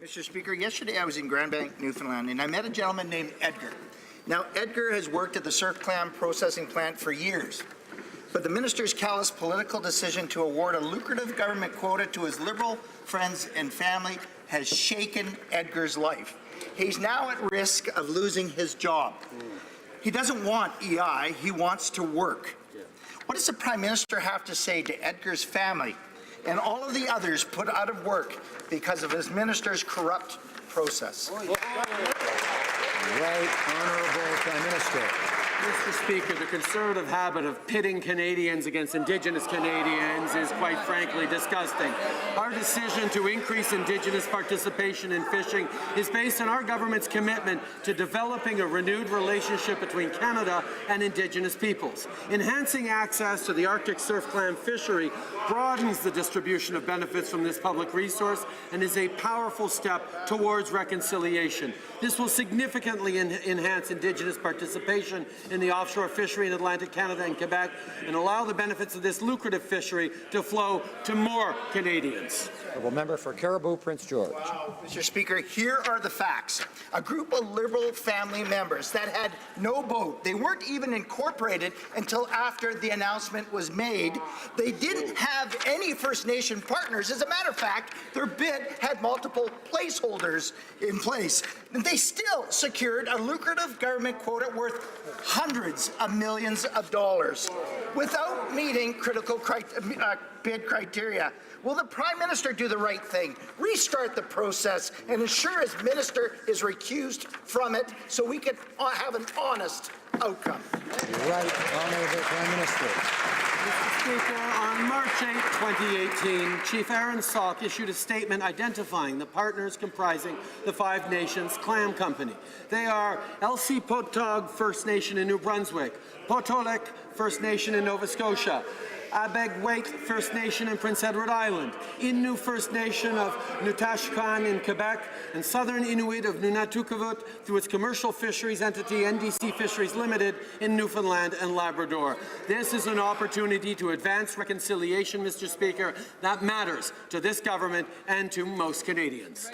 Mr. Speaker, yesterday I was in Grand Bank, Newfoundland, and I met a gentleman named Edgar. Now, Edgar has worked at the surf clam processing plant for years, but the minister's callous political decision to award a lucrative government quota to his Liberal friends and family has shaken Edgar's life. He's now at risk of losing his job. He doesn't want EI, he wants to work. What does the Prime Minister have to say to Edgar's family and all of the others put out of work because of his minister's corrupt process? Right, Honourable Prime Minister. Mr. Speaker, the Conservative habit of pitting Canadians against Indigenous Canadians is quite frankly disgusting. Our decision to increase Indigenous participation in fishing is based on our government's commitment to developing a renewed relationship between Canada and Indigenous peoples. Enhancing access to the Arctic surf clam fishery broadens the distribution of benefits from this public resource and is a powerful step towards reconciliation. This will significantly enhance Indigenous participation in the offshore fishery in Atlantic Canada and Quebec and allow the benefits of this lucrative fishery to flow to more Canadians. Honourable Member for Caribou, Prince George. Wow, Mr. Speaker, here are the facts. A group of Liberal family members that had no boat, they weren't even incorporated until after the announcement was made. They didn't have any First Nation partners. As a matter of fact, their bid had multiple placeholders in place. And they still secured a lucrative government quota worth hundreds of millions of dollars without meeting critical bid criteria. Will the Prime Minister do the right thing, restart the process, and ensure his minister is recused from it so we can have an honest outcome? Right, Honourable Prime Minister. Mr. Speaker, on March 8, 2018, Chief Aaron Salk issued a statement identifying the partners comprising the Five Nations Clam Company. They are LC Potog First Nation in New Brunswick, Potolek First Nation in Nova Scotia, Abegwait First Nation in Prince Edward Island, Innu First Nation of Nutashkan in Quebec, and Southern Inuit of Nunatukavut through its commercial fisheries entity NDC Fisheries Limited in Newfoundland and Labrador. This is an opportunity to advance reconciliation, Mr. Speaker, that matters to this government and to most Canadians.